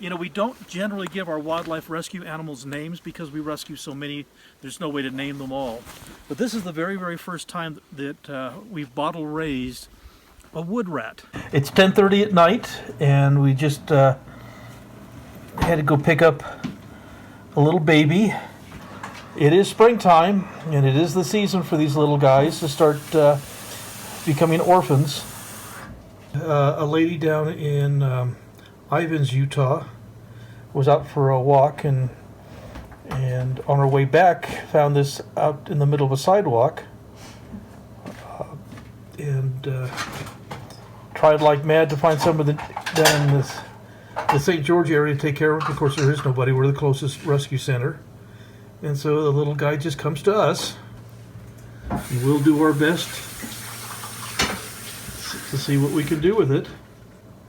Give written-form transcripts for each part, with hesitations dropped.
You know, we don't generally give our wildlife rescue animals names because we rescue so many, there's no way to name them all. But this is the very, very first time that we've bottle raised a wood rat. It's 10:30 at night, and we just had to go pick up a little baby. It is springtime, and it is the season for these little guys to start becoming orphans. A lady down in Ivins, Utah, was out for a walk, and on her way back found this out in the middle of a sidewalk, and tried like mad to find somebody down in the St. George area to take care of it. Of course, there is nobody. We're the closest rescue center, and so the little guy just comes to us, and we'll do our best to see what we can do with it.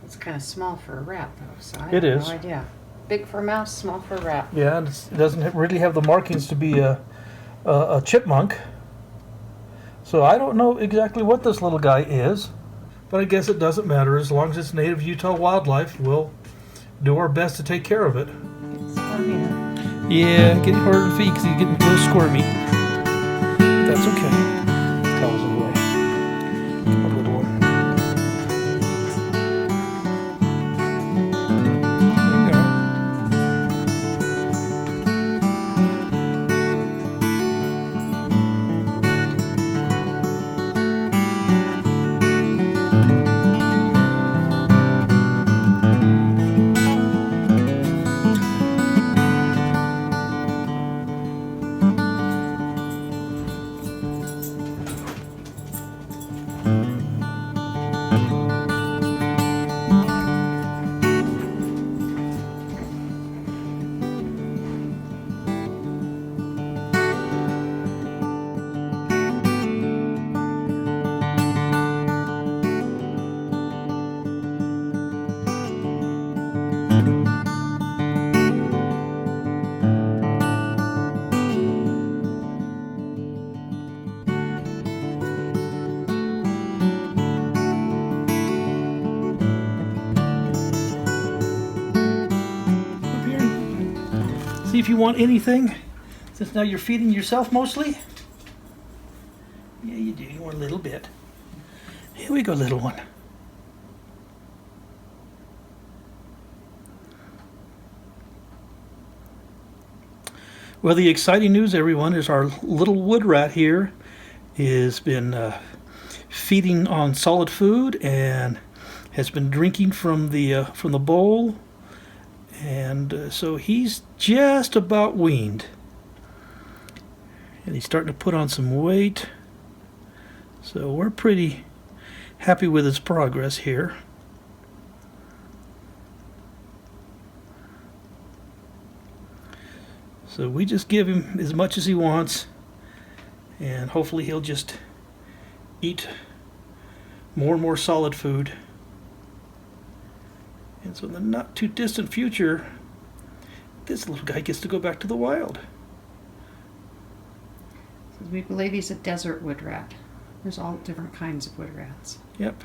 It's kind of small for a rat, though, so I It have is. no idea. Big for a mouse, small for a rat. Yeah, and it doesn't really have the markings to be a chipmunk. So I don't know exactly what this little guy is, but I guess it doesn't matter. As long as it's native Utah wildlife, we'll do our best to take care of it. It's squirmy, huh? Yeah, getting harder to feed because he's getting real squirmy. That's okay. Cows away. Come on, little one. There you go. Up here. See if you want anything, since now you're feeding yourself mostly. Yeah, you do. You want a little bit. Here we go, little one. Well, the exciting news, everyone, is our little wood rat here has been feeding on solid food and has been drinking from the bowl, and so he's just about weaned, and he's starting to put on some weight. So we're pretty happy with his progress here. So we just give him as much as he wants, and hopefully he'll just eat more and more solid food. And so in the not too distant future, this little guy gets to go back to the wild. So we believe he's a desert wood rat. There's all different kinds of wood rats. Yep.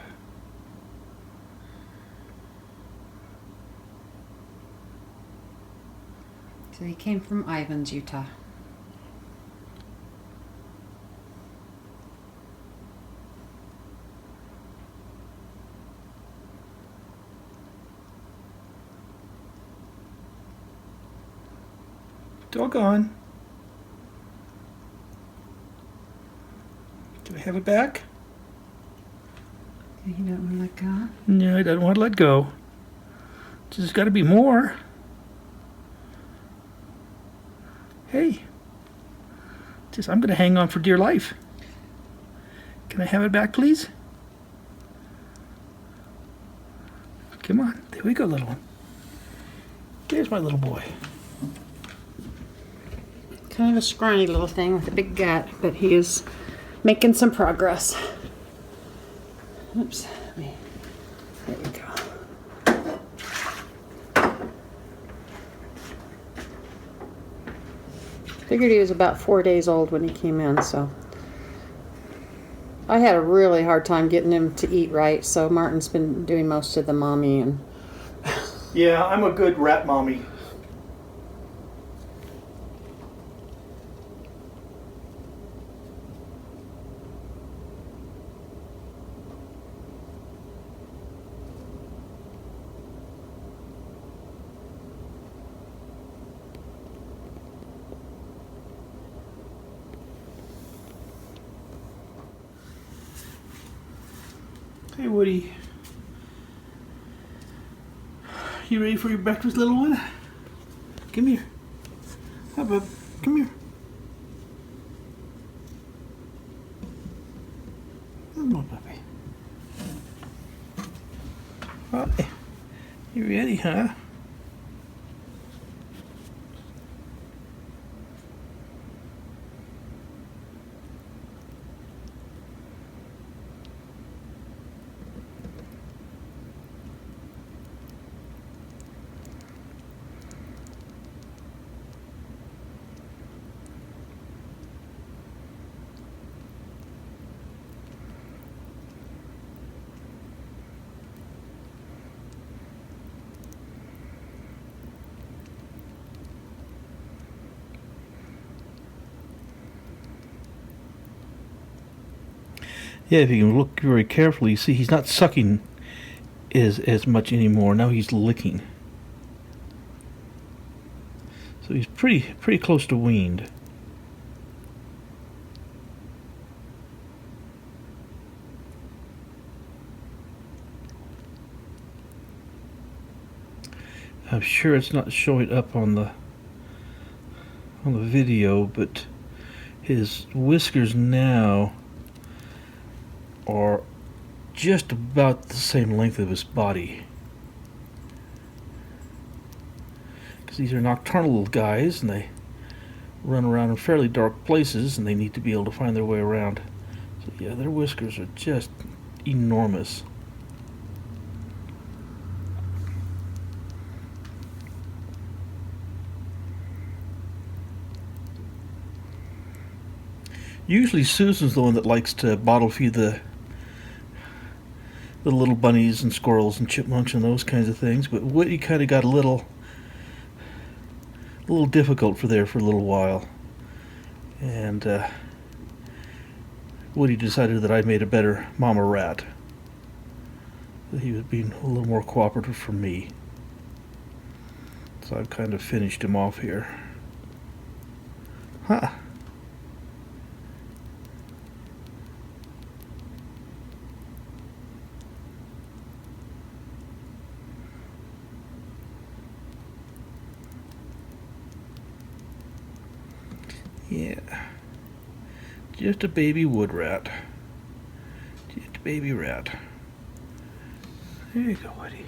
So he came from Ivins, Utah. Doggone. Can I have it back? You don't want to let go? No, I don't want to let go. There's got to be more. Hey. I'm going to hang on for dear life. Can I have it back, please? Come on. There we go, little one. There's my little boy. Kind of a scrawny little thing with a big gut, but he is making some progress. Oops. There we go. Figured he was about 4 days old when he came in, so I had a really hard time getting him to eat right, so Martin's been doing most of the mommy and Yeah, I'm a good rat mommy. Hey, Woody. You ready for your breakfast, little one? Come here. Hi, bub. Come here. Come on, puppy. Hi. You ready, huh? Yeah, if you can look very carefully, you see he's not sucking as much anymore. Now he's licking. So he's pretty close to weaned. I'm sure it's not showing up on the video, but his whiskers now are just about the same length of his body. Because these are nocturnal guys and they run around in fairly dark places and they need to be able to find their way around. So yeah, their whiskers are just enormous. Usually Susan's the one that likes to bottle feed the little bunnies and squirrels and chipmunks and those kinds of things, but Woody kind of got a little difficult for a little while, and Woody decided that I made a better mama rat, that he was being a little more cooperative for me, so I've kind of finished him off here. Huh. Yeah, just a baby wood rat. Just a baby rat. There you go, Woody.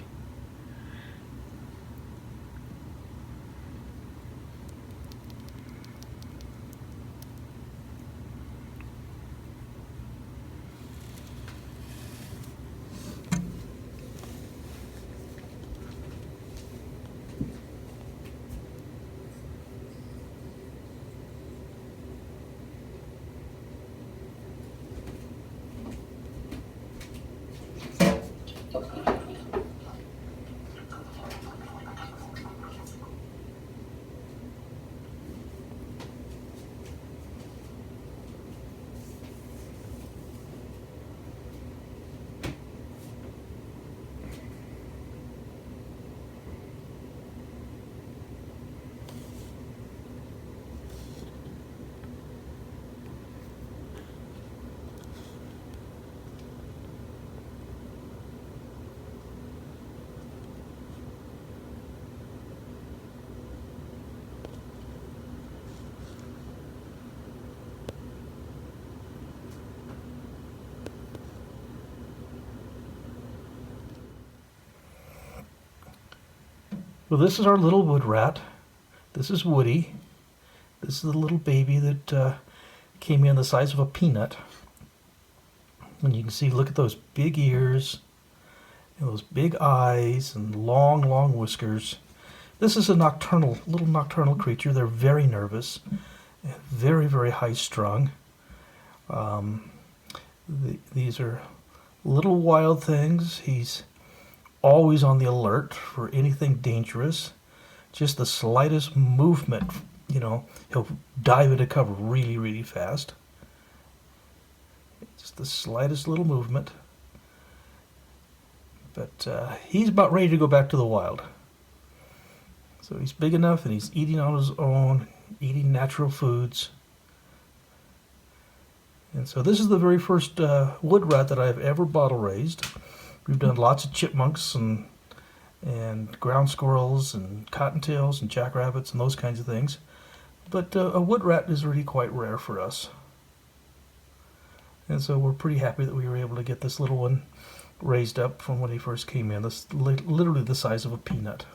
Well, this is our little wood rat. This is Woody. This is the little baby that came in the size of a peanut. And you can see, look at those big ears, and those big eyes, and long, long whiskers. This is a little nocturnal creature. They're very nervous, and very, very high strung. These are little wild things. He's always on the alert for anything dangerous. Just the slightest movement, he'll dive into cover really, really fast. Just the slightest little movement. But he's about ready to go back to the wild. So he's big enough and he's eating on his own, eating natural foods. And so this is the very first wood rat that I've ever bottle raised. We've done lots of chipmunks and ground squirrels and cottontails and jackrabbits and those kinds of things. But a wood rat is really quite rare for us. And so we're pretty happy that we were able to get this little one raised up from when he first came in. This literally the size of a peanut.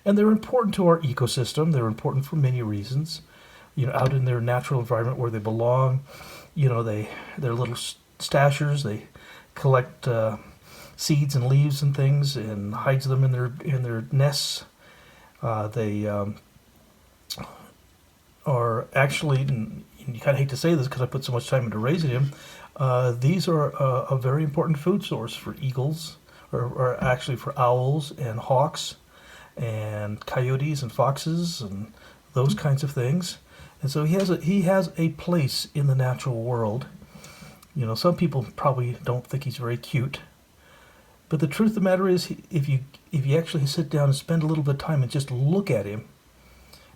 And they're important to our ecosystem. They're important for many reasons. Out in their natural environment where they belong, they're little stashers. They collect seeds and leaves and things and hides them in their nests. They are actually, and you kind of hate to say this because I put so much time into raising him, these are a very important food source for eagles, or actually for owls and hawks and coyotes and foxes and those kinds of things. And so he has a place in the natural world. Some people probably don't think he's very cute, but the truth of the matter is, if you actually sit down and spend a little bit of time and just look at him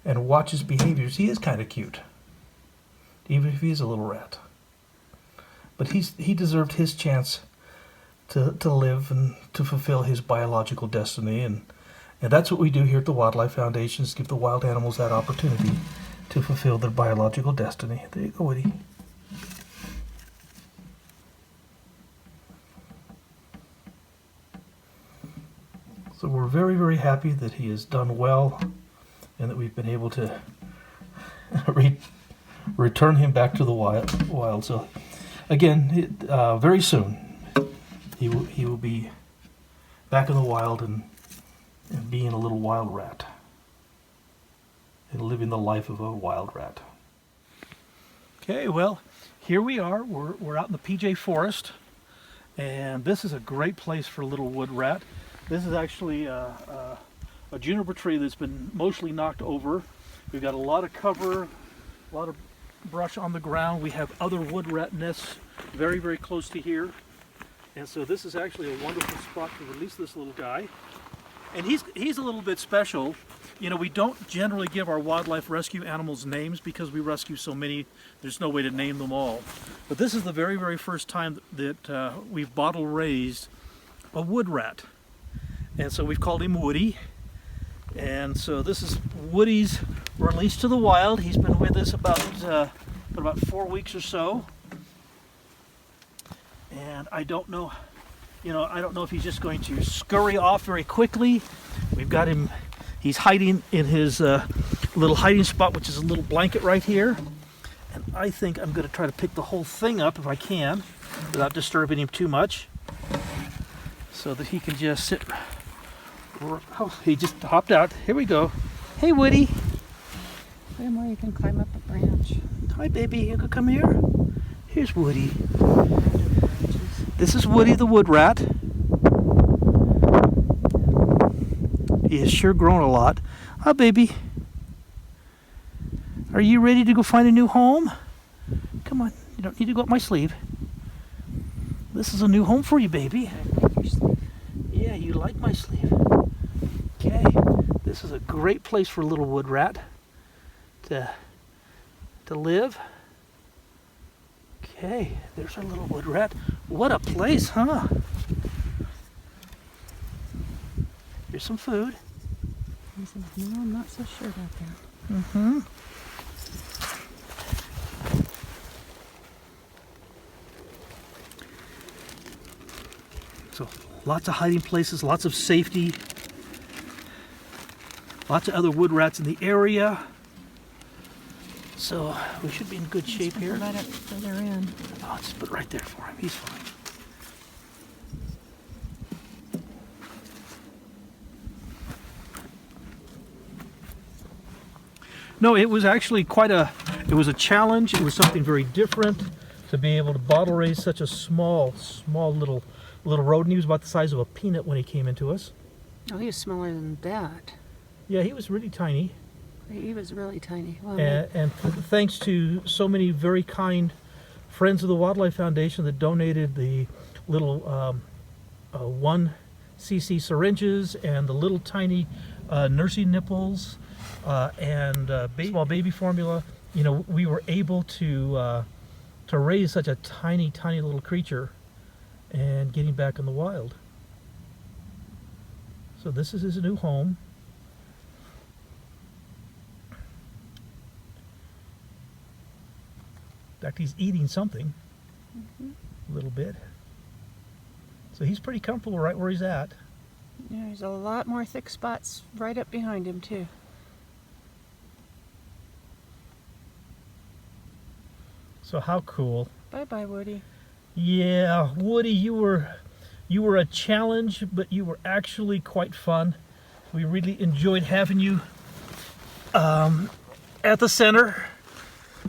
and watch his behaviors, he is kind of cute, even if he is a little rat. But he deserved his chance to live and to fulfill his biological destiny, and that's what we do here at the Wildlife Foundation, is give the wild animals that opportunity to fulfill their biological destiny. There you go, Woody. So we're very, very happy that he has done well and that we've been able to return him back to the wild. So again, very soon he will be back in the wild and being a little wild rat and living the life of a wild rat. Okay, well, here we are. We're out in the PJ Forest, and this is a great place for a little wood rat. This is actually a juniper tree that's been mostly knocked over. We've got a lot of cover, a lot of brush on the ground. We have other wood rat nests very, very close to here. And so this is actually a wonderful spot to release this little guy. And he's a little bit special. We don't generally give our wildlife rescue animals names because we rescue so many, there's no way to name them all. But this is the very, very first time that we've bottle raised a wood rat. And so we've called him Woody. And so this is Woody's release to the wild. He's been with us about 4 weeks or so. And I don't know if he's just going to scurry off very quickly. We've got him, he's hiding in his little hiding spot, which is a little blanket right here. And I think I'm going to try to pick the whole thing up if I can, without disturbing him too much, so that he can just sit. Oh, he just hopped out. Here we go. Hey, Woody. Wait more, you can climb up a branch. Hi, baby. You can come here. Here's Woody. This is Woody the wood rat. He has sure grown a lot. Hi, baby. Are you ready to go find a new home? Come on. You don't need to go up my sleeve. This is a new home for you, baby. I like your sleeve. Yeah, you like my sleeve. Okay. This is a great place for a little wood rat to live. Okay, there's our little wood rat. What a place, huh? Here's some food. He said, no, I'm not so sure about that. Mm-hmm. So lots of hiding places, lots of safety, lots of other wood rats in the area. So we should be in good shape here. Right up further in. Oh, just put it right there for him. He's fine. No, it was actually it was a challenge. It was something very different. to be able to bottle raise such a small little rodent. He was about the size of a peanut when he came into us. Oh, he was smaller than that. Yeah, he was really tiny. He was really tiny. Well, And thanks to so many very kind friends of the Wildlife Foundation that donated the little 1cc syringes and the little tiny nursing nipples and small baby formula, you know, we were able to raise such a tiny little creature and get him back in the wild. So this is his new home. In fact, he's eating something a little bit. So he's pretty comfortable right where he's at. yeah, there's a lot more thick spots right up behind him too. So how cool. Bye-bye, Woody. Yeah, Woody, you were a challenge, but you were actually quite fun. We really enjoyed having you at the center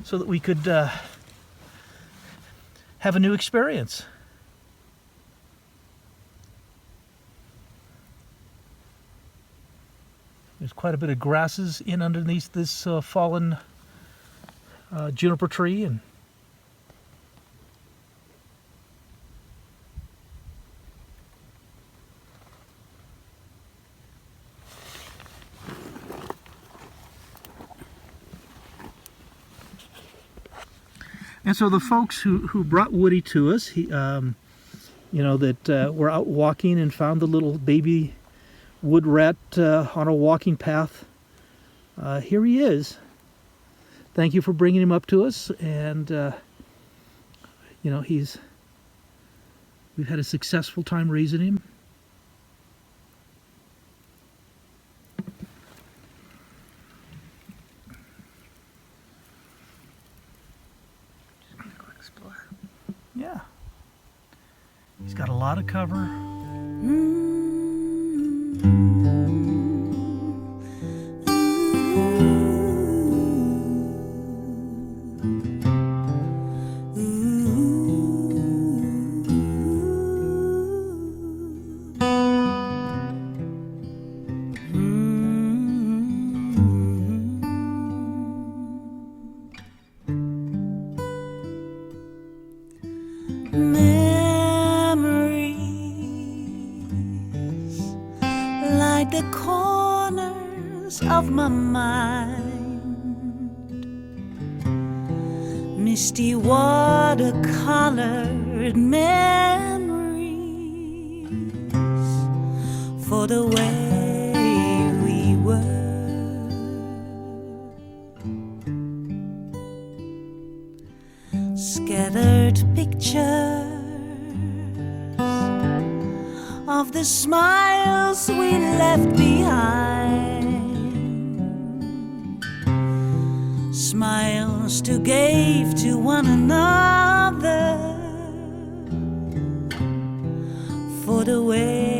so that we could have a new experience. There's quite a bit of grasses in underneath this fallen juniper tree, and so the folks who brought Woody to us, he, you know, that were out walking and found the little baby wood rat on a walking path. Here he is. Thank you for bringing him up to us, and you know, we've had a successful time raising him. Yeah. He's got a lot of cover. The corners of my mind, misty watercolored memories for the way we were, scattered pictures of the smiles we left behind, smiles to give to one another for the way